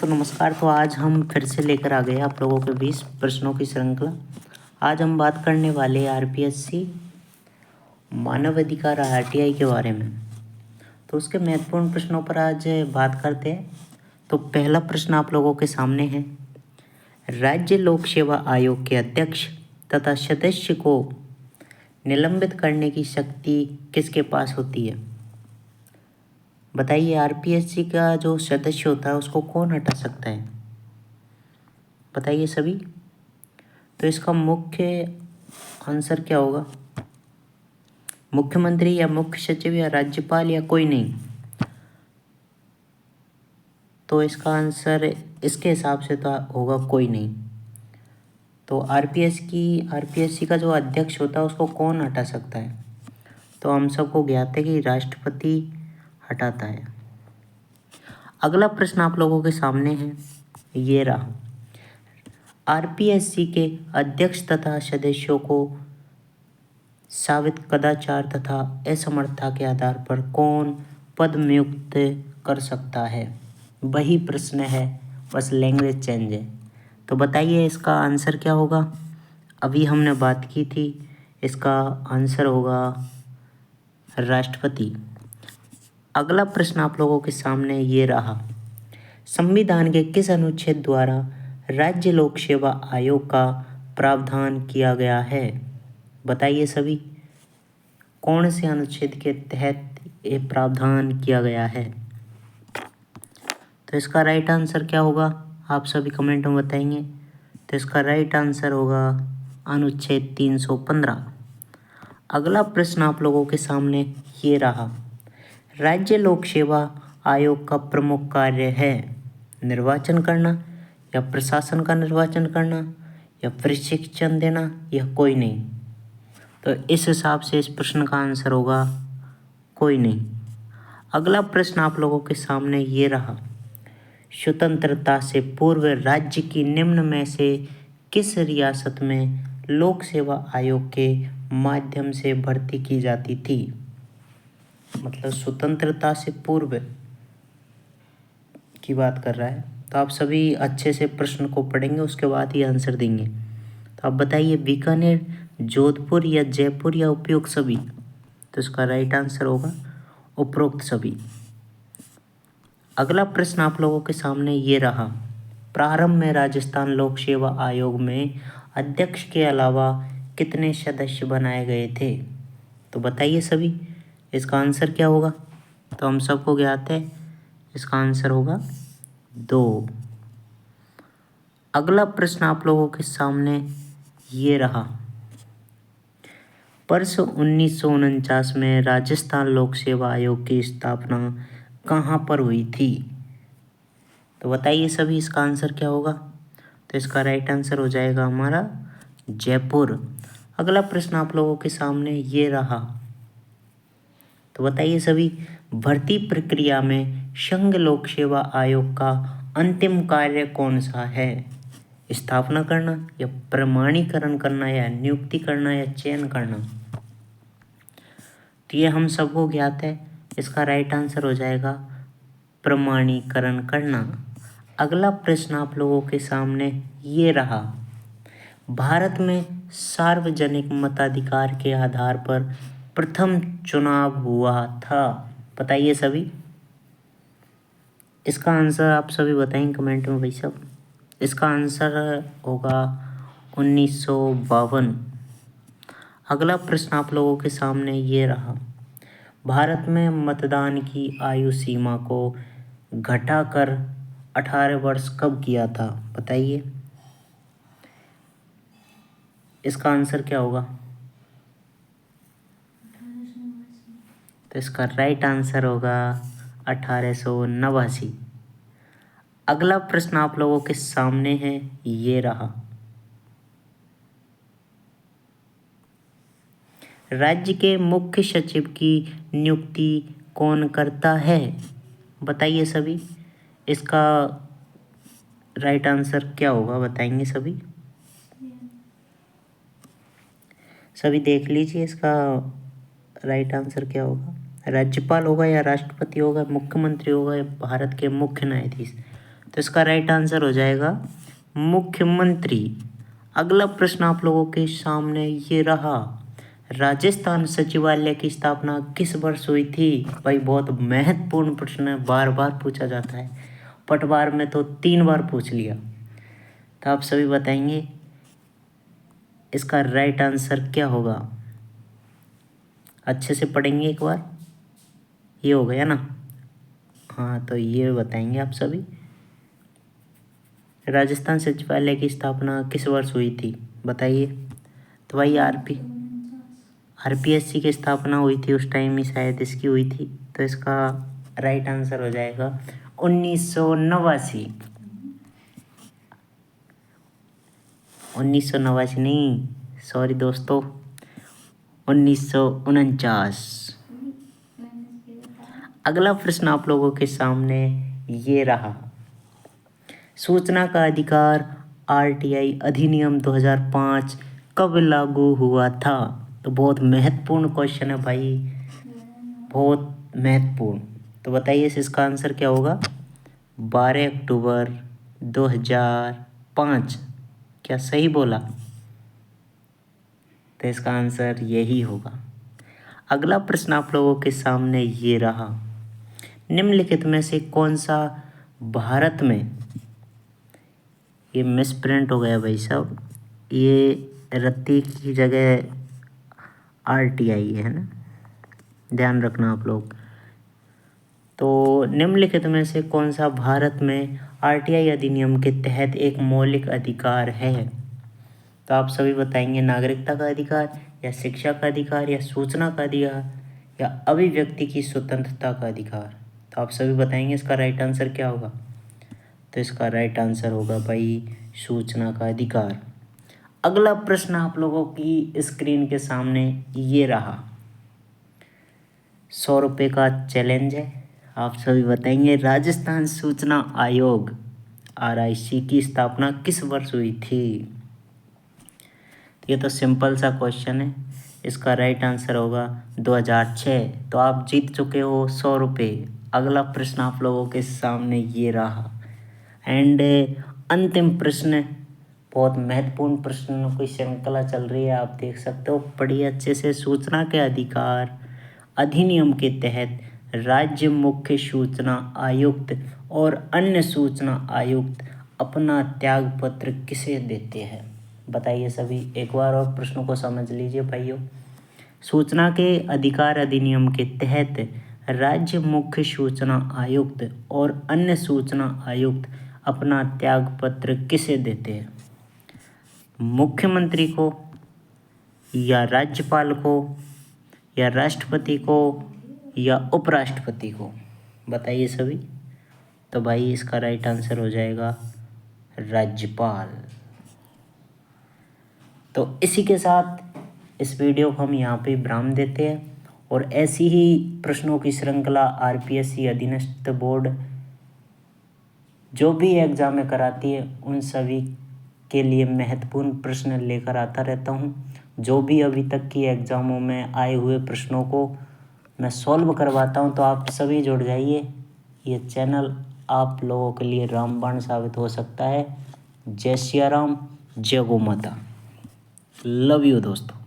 दोस्तों नमस्कार। तो आज हम फिर से लेकर आ गए आप लोगों के बीच प्रश्नों की श्रृंखला। आज हम बात करने वाले आरपीएससी मानव अधिकार आरटीआई के बारे में। तो उसके महत्वपूर्ण प्रश्नों पर आज बात करते हैं। तो पहला प्रश्न आप लोगों के सामने है, राज्य लोक सेवा आयोग के अध्यक्ष तथा सदस्य को निलंबित करने की शक्ति किसके पास होती है? बताइए, आरपीएससी का जो सदस्य होता है उसको कौन हटा सकता है? बताइए सभी। तो इसका मुख्य आंसर क्या होगा? मुख्यमंत्री या मुख्य सचिव या राज्यपाल या कोई नहीं? तो इसका आंसर इसके हिसाब से तो होगा कोई नहीं। तो आरपीएससी का जो अध्यक्ष होता है उसको कौन हटा सकता है? तो हम सबको ज्ञात है कि राष्ट्रपति हटाता है। अगला प्रश्न आप लोगों के सामने है, ये रहा, आरपीएससी के अध्यक्ष तथा सदस्यों को साबित कदाचार तथा असमर्थता के आधार पर कौन पदम्युक्त कर सकता है? वही प्रश्न है, बस लैंग्वेज चेंज है। तो बताइए इसका आंसर क्या होगा? अभी हमने बात की थी, इसका आंसर होगा राष्ट्रपति। अगला प्रश्न आप लोगों के सामने ये रहा, संविधान के किस अनुच्छेद द्वारा राज्य लोक सेवा आयोग का प्रावधान किया गया है? बताइए सभी, कौन से अनुच्छेद के तहत ये प्रावधान किया गया है? तो इसका राइट आंसर क्या होगा? आप सभी कमेंट में बताएंगे। तो इसका राइट आंसर होगा अनुच्छेद 315। अगला प्रश्न आप लोगों के सामने ये रहा, राज्य लोक सेवा आयोग का प्रमुख कार्य है निर्वाचन करना या प्रशासन का निर्वाचन करना या प्रशिक्षण देना या कोई नहीं? तो इस हिसाब से इस प्रश्न का आंसर होगा कोई नहीं। अगला प्रश्न आप लोगों के सामने ये रहा, स्वतंत्रता से पूर्व राज्य की निम्न में से किस रियासत में लोक सेवा आयोग के माध्यम से भर्ती की जाती थी? मतलब स्वतंत्रता से पूर्व की बात कर रहा है। तो आप सभी अच्छे से प्रश्न को पढ़ेंगे, उसके बाद ही आंसर देंगे। तो आप बताइए, बीकानेर, जोधपुर या जयपुर या उपयुक्त सभी? तो इसका राइट आंसर होगा उपरोक्त सभी। अगला प्रश्न आप लोगों के सामने ये रहा, प्रारंभ में राजस्थान लोक सेवा आयोग में अध्यक्ष के अलावा कितने सदस्य बनाए गए थे? तो बताइए सभी, इसका आंसर क्या होगा? तो हम सबको ज्ञात है, इसका आंसर होगा 2। अगला प्रश्न आप लोगों के सामने ये रहा, वर्ष 1949 में राजस्थान लोक सेवा आयोग की स्थापना कहाँ पर हुई थी? तो बताइए सभी, इसका आंसर क्या होगा? तो इसका राइट आंसर हो जाएगा हमारा जयपुर। अगला प्रश्न आप लोगों के सामने ये रहा, तो बताइए सभी, भर्ती प्रक्रिया में संघ लोक सेवा आयोग का अंतिम कार्य कौन सा है? स्थापना करना या प्रमाणीकरण करना या नियुक्ति करना या चयन करना? तो ये हम सबको ज्ञात है, इसका राइट आंसर हो जाएगा प्रमाणीकरण करना। अगला प्रश्न आप लोगों के सामने ये रहा, भारत में सार्वजनिक मताधिकार के आधार पर प्रथम चुनाव हुआ था। बताइए सभी, इसका आंसर आप सभी बताएंगे कमेंट में भाई साहब। इसका आंसर होगा 1952। अगला प्रश्न आप लोगों के सामने ये रहा, भारत में मतदान की आयु सीमा को घटाकर 18 वर्ष कब किया था? बताइए, इसका आंसर क्या होगा? तो इसका राइट आंसर होगा 1889। अगला प्रश्न आप लोगों के सामने है ये रहा, राज्य के मुख्य सचिव की नियुक्ति कौन करता है? बताइए सभी, इसका राइट आंसर क्या होगा? बताएंगे सभी? सभी देख लीजिए, इसका राइट आंसर क्या होगा? राज्यपाल होगा या राष्ट्रपति होगा, मुख्यमंत्री होगा या भारत के मुख्य न्यायाधीश? तो इसका राइट आंसर हो जाएगा मुख्यमंत्री। अगला प्रश्न आप लोगों के सामने ये रहा, राजस्थान सचिवालय की स्थापना किस वर्ष हुई थी? भाई बहुत महत्वपूर्ण प्रश्न है, बार बार पूछा जाता है, पटवार में तो 3 बार पूछ लिया। तो आप सभी बताएंगे इसका राइट आंसर क्या होगा? अच्छे से पढ़ेंगे एक बार, ये हो गया ना? हाँ, तो ये बताएंगे आप सभी, राजस्थान सचिवालय की स्थापना किस वर्ष हुई थी, बताइए। तो भाई आरपीएससी की स्थापना हुई थी उस टाइम ही शायद इसकी हुई थी। तो इसका राइट आंसर हो जाएगा 1989। 1989 नहीं, सॉरी दोस्तों, 1949। अगला प्रश्न आप लोगों के सामने ये रहा, सूचना का अधिकार आरटीआई अधिनियम 2005 कब लागू हुआ था? तो बहुत महत्वपूर्ण क्वेश्चन है भाई, बहुत महत्वपूर्ण। तो बताइए इसका आंसर क्या होगा? 12 अक्टूबर 2005। क्या सही बोला? तो इसका आंसर यही होगा। अगला प्रश्न आप लोगों के सामने ये रहा, निम्नलिखित में से कौन सा भारत में, ये मिस प्रिंट हो गया भाई साहब, ये रत्ती की जगह आरटीआई है ना, ध्यान रखना आप लोग। तो निम्नलिखित में से कौन सा भारत में आरटीआई अधिनियम के तहत एक मौलिक अधिकार है? तो आप सभी बताएंगे, नागरिकता का अधिकार, या शिक्षा का अधिकार, या सूचना का अधिकार, या अभिव्यक्ति की स्वतंत्रता का अधिकार। तो आप सभी बताएंगे इसका राइट आंसर क्या होगा? तो इसका राइट आंसर होगा भाई सूचना का अधिकार। अगला प्रश्न आप लोगों की स्क्रीन के सामने ये रहा, 100 रुपये का चैलेंज है। आप सभी बताएंगे राजस्थान सूचना आयोग आरआईसी की स्थापना किस वर्ष हुई थी? ये तो सिंपल सा क्वेश्चन है, इसका राइट आंसर होगा 2006। तो आप जीत चुके हो 100 रुपये। अगला प्रश्न आप लोगों के सामने ये रहा, एंड अंतिम प्रश्न, बहुत महत्वपूर्ण प्रश्नों की श्रृंखला चल रही है, आप देख सकते हो, पढ़िए अच्छे से। सूचना के अधिकार अधिनियम के तहत राज्य मुख्य सूचना आयुक्त और अन्य सूचना आयुक्त अपना त्याग पत्र किसे देते हैं? बताइए सभी, एक बार और प्रश्नों को समझ लीजिए भाइयों। सूचना के अधिकार अधिनियम के तहत राज्य मुख्य सूचना आयुक्त और अन्य सूचना आयुक्त अपना त्याग पत्र किसे देते हैं? मुख्यमंत्री को, या राज्यपाल को, या राष्ट्रपति को, या उपराष्ट्रपति को? बताइए सभी। तो भाई इसका राइट आंसर हो जाएगा राज्यपाल। तो इसी के साथ इस वीडियो को हम यहाँ पे विराम देते हैं, और ऐसी ही प्रश्नों की श्रृंखला आरपीएससी अधीनस्थ बोर्ड जो भी एग्जाम में कराती है उन सभी के लिए महत्वपूर्ण प्रश्न लेकर आता रहता हूँ। जो भी अभी तक की एग्ज़ामों में आए हुए प्रश्नों को मैं सॉल्व करवाता हूँ, तो आप सभी जुड़ जाइए। ये चैनल आप लोगों के लिए रामबाण साबित हो सकता है। जय सिया राम, जय गौ माता। लव यू दोस्तों।